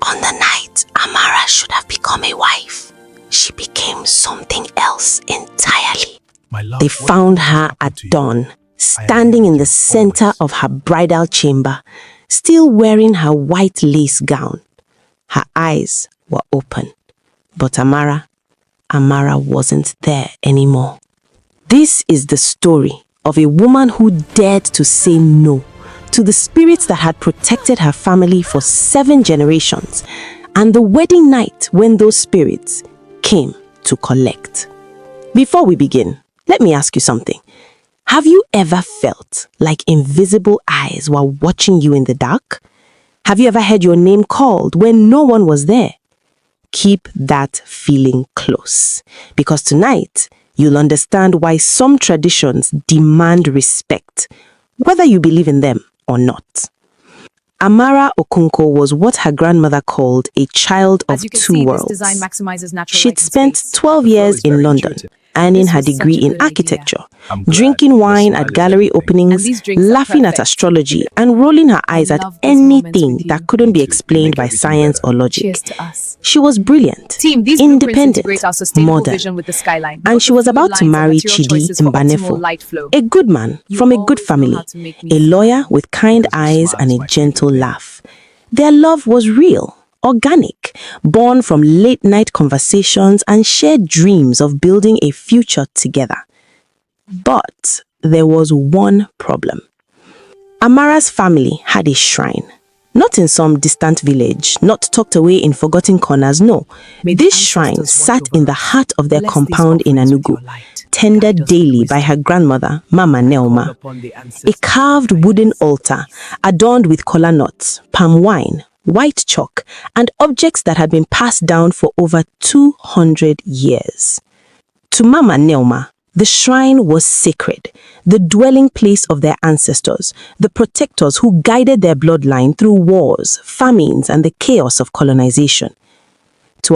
On the night Amara should have become a wife, she became something else entirely. They found her at dawn, standing in the center of her bridal chamber, still wearing her white lace gown. Her eyes were open, but Amara wasn't there anymore. This is the story of a woman who dared to say no to the spirits that had protected her family for 7 generations, and the wedding night when those spirits came to collect. Before we begin, let me ask you something. Have you ever felt like invisible eyes were watching you in the dark? Have you ever heard your name called when no one was there? Keep that feeling close, because tonight you'll understand why some traditions demand respect, whether you believe in them or not. Amara Okunko was what her grandmother called a child of two worlds. She'd spent 12 years in London, earning her degree in architecture, drinking wine at gallery openings, laughing at astrology, and rolling her eyes at anything that couldn't be explained by science or logic. She was brilliant, independent, modern, and she was about to marry Chidi Mbanefo, a good man from a good family, a lawyer with kind eyes and a gentle laugh. Their love was real, organic, born from late-night conversations and shared dreams of building a future together. But there was one problem. Amara's family had a shrine. Not in some distant village, not tucked away in forgotten corners, no. This shrine sat in the heart of their compound in Anugu, tended daily by her grandmother, Mama Nneoma. A carved wooden altar, adorned with kola nuts, palm wine, white chalk, and objects that had been passed down for over 200 years. To Mama Nneoma, the shrine was sacred, the dwelling place of their ancestors, the protectors who guided their bloodline through wars, famines, and the chaos of colonization. To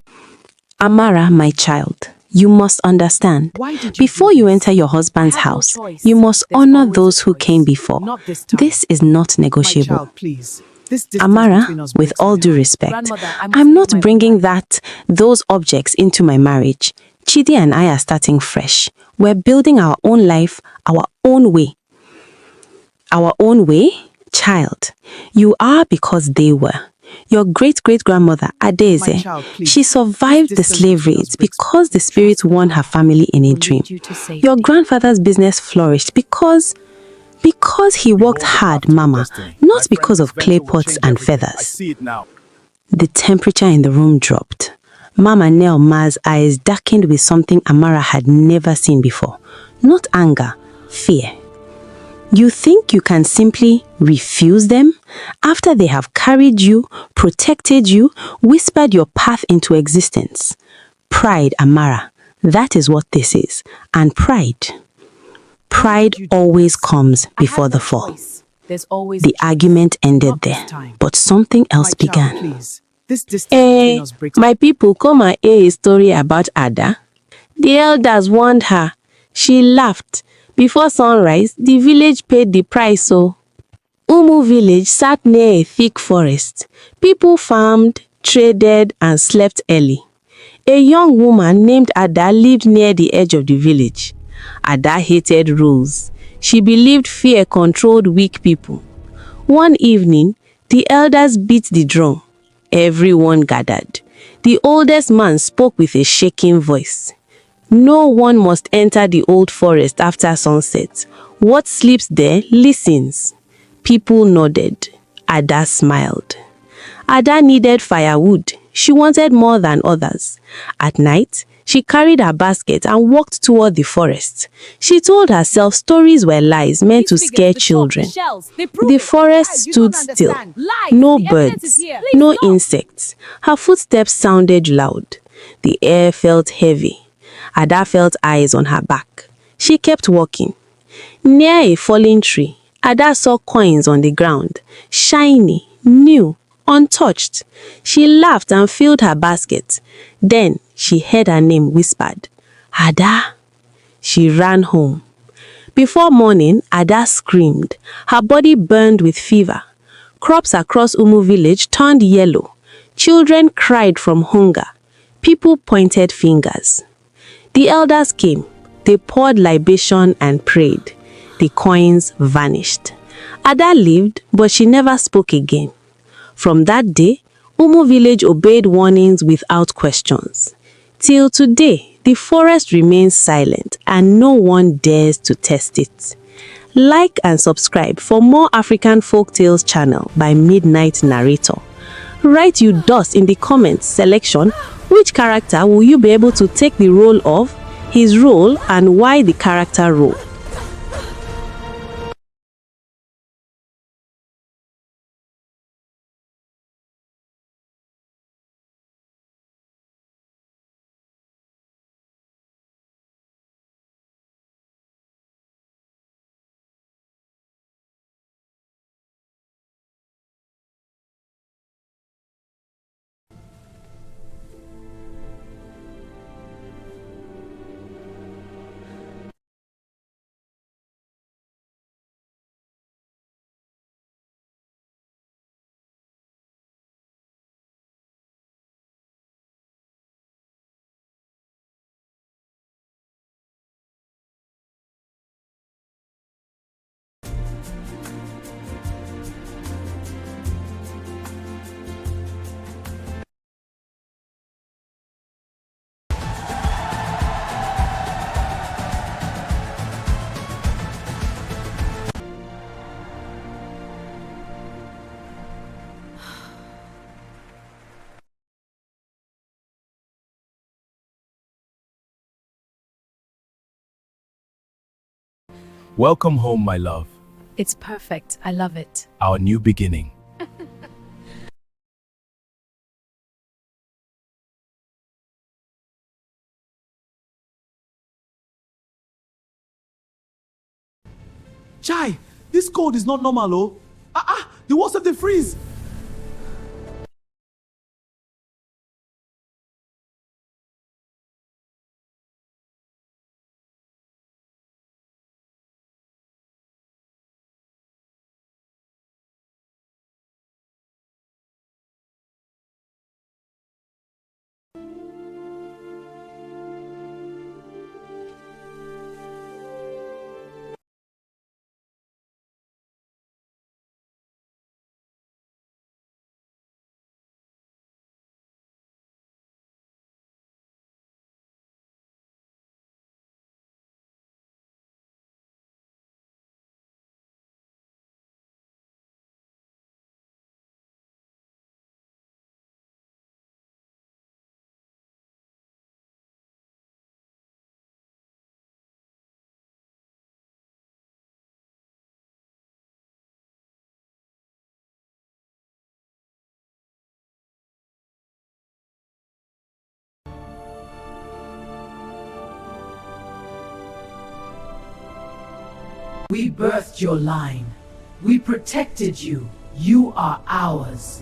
Amara, my child, you must understand, before you enter your husband's house, you must honor those who came before. This is not negotiable. Amara, with all due respect, I'm not bringing those objects into my marriage. Chidi and I are starting fresh. We're building our own life, our own way. Our own way? Child, you are because they were. Your great-great-grandmother, Adeze, she survived the slave raids because the spirits won her family in a dream. Your grandfather's business flourished because he worked hard, Mama, not because of clay pots and feathers. The temperature in the room dropped. Mama Nneoma's eyes darkened with something Amara had never seen before. Not anger, fear. You think you can simply refuse them after they have carried you, protected you, whispered your path into existence? Pride, Amara. That is what this is. And pride always comes before the fall. The argument ended there, but something else began. My people, come and hear a story about Ada. The elders warned her. She laughed. Before sunrise, the village paid the price. So, Umu village sat near a thick forest. People farmed, traded, and slept early. A young woman named Ada lived near the edge of the village. Ada hated rules. She believed fear controlled weak people. One evening, the elders beat the drum. Everyone gathered. The oldest man spoke with a shaking voice. No one must enter the old forest after sunset. What sleeps there listens. People nodded. Ada smiled. Ada needed firewood. She wanted more than others. At night, she carried her basket and walked toward the forest. She told herself stories were lies meant to scare children. The forest stood still. No birds, no insects. Her footsteps sounded loud. The air felt heavy. Ada felt eyes on her back. She kept walking. Near a fallen tree, Ada saw coins on the ground, shiny, new, untouched. She laughed and filled her basket. Then she heard her name whispered. Ada. She ran home. Before morning, Ada screamed. Her body burned with fever. Crops across Umu village turned yellow. Children cried from hunger. People pointed fingers. The elders came. They poured libation and prayed. The coins vanished. Ada lived, but she never spoke again. From that day, Umu village obeyed warnings without questions. Till today, the forest remains silent and no one dares to test it. Like and subscribe for more African Folktales channel by Midnight Narrator. Write you DOS in the comments section. Which character will you be able to take the role of, his role, and why the character role? Welcome home, my love. It's perfect. I love it. Our new beginning. Chai, this cold is not normal, oh. The walls of the freeze. We birthed your line. We protected you. You are ours.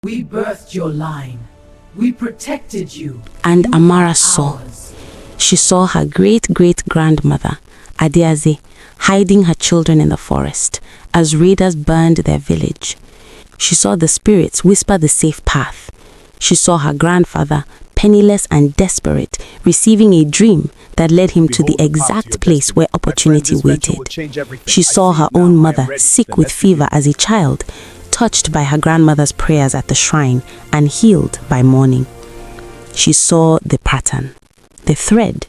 We birthed your line. We protected you. And You Amara are saw. ours. She saw her great-great-grandmother, Adiaze, hiding her children in the forest as raiders burned their village. She saw the spirits whisper the safe path. She saw her grandfather, penniless and desperate, receiving a dream that led him to the exact place where opportunity waited. She saw her own mother, sick with fever as a child, touched by her grandmother's prayers at the shrine and healed by morning. She saw the pattern, the thread,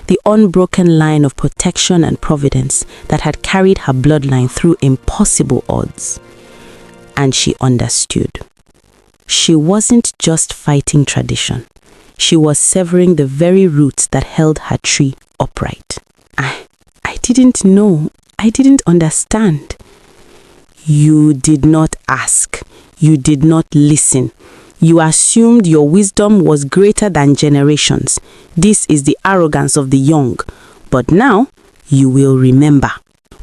the unbroken line of protection and providence that had carried her bloodline through impossible odds. And she understood. She wasn't just fighting tradition. She was severing the very roots that held her tree upright. I didn't know. I didn't understand. You did not ask. You did not listen. You assumed your wisdom was greater than generations. This is the arrogance of the young. But now, you will remember.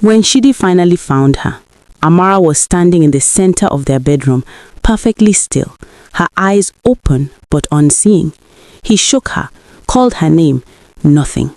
When Shidi finally found her, Amara was standing in the center of their bedroom, perfectly still, her eyes open but unseeing. He shook her, called her name, nothing.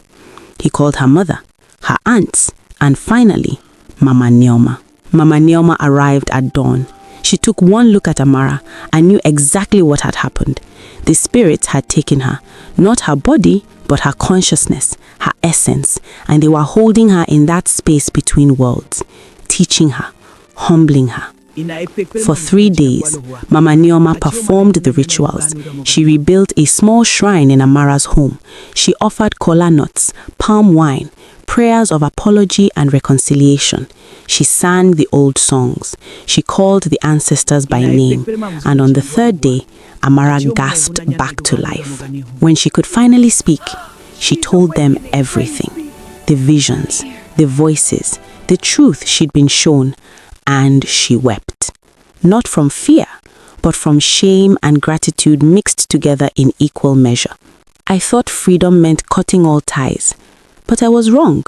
He called her mother, her aunts, and finally, Mama Nneoma. Mama Nneoma arrived at dawn. She took one look at Amara and knew exactly what had happened. The spirits had taken her, not her body, but her consciousness, her essence, and they were holding her in that space between worlds, teaching her, humbling her. For 3 days, Mama Nneoma performed the rituals. She rebuilt a small shrine in Amara's home. She offered kola nuts, palm wine, prayers of apology and reconciliation. She sang the old songs. She called the ancestors by name. And on the 3rd day, Amara gasped back to life. When she could finally speak, she told them everything. The visions, the voices, the truth she'd been shown. And she wept. Not from fear, but from shame and gratitude mixed together in equal measure. I thought freedom meant cutting all ties, but I was wrong.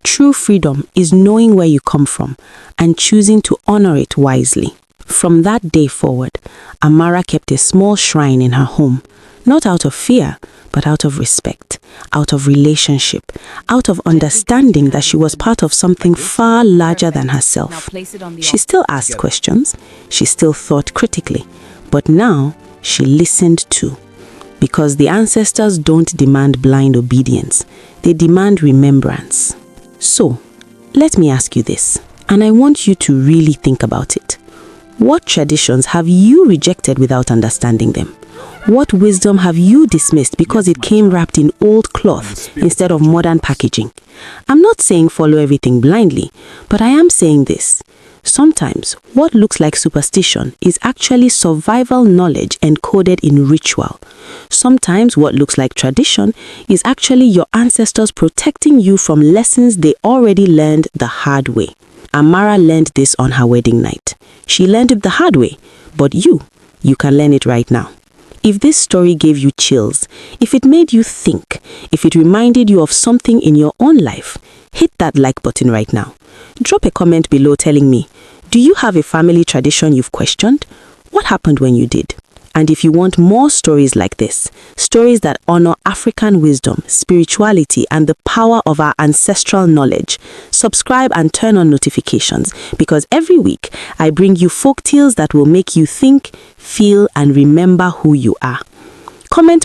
True freedom is knowing where you come from and choosing to honor it wisely. From that day forward, Amara kept a small shrine in her home, not out of fear, but out of respect, out of relationship, out of understanding that she was part of something far larger than herself. She still asked questions, she still thought critically, but now she listened too. Because the ancestors don't demand blind obedience, they demand remembrance. So, let me ask you this, and I want you to really think about it. What traditions have you rejected without understanding them? What wisdom have you dismissed because it came wrapped in old cloth instead of modern packaging? I'm not saying follow everything blindly, but I am saying this. Sometimes what looks like superstition is actually survival knowledge encoded in ritual. Sometimes what looks like tradition is actually your ancestors protecting you from lessons they already learned the hard way. Amara learned this on her wedding night. She learned it the hard way, but you can learn it right now. If this story gave you chills, if it made you think, if it reminded you of something in your own life, hit that like button right now. Drop a comment below telling me, do you have a family tradition you've questioned? What happened when you did? And if you want more stories like this, stories that honor African wisdom, spirituality, and the power of our ancestral knowledge, subscribe and turn on notifications, because every week I bring you folk tales that will make you think, feel, and remember who you are. Comment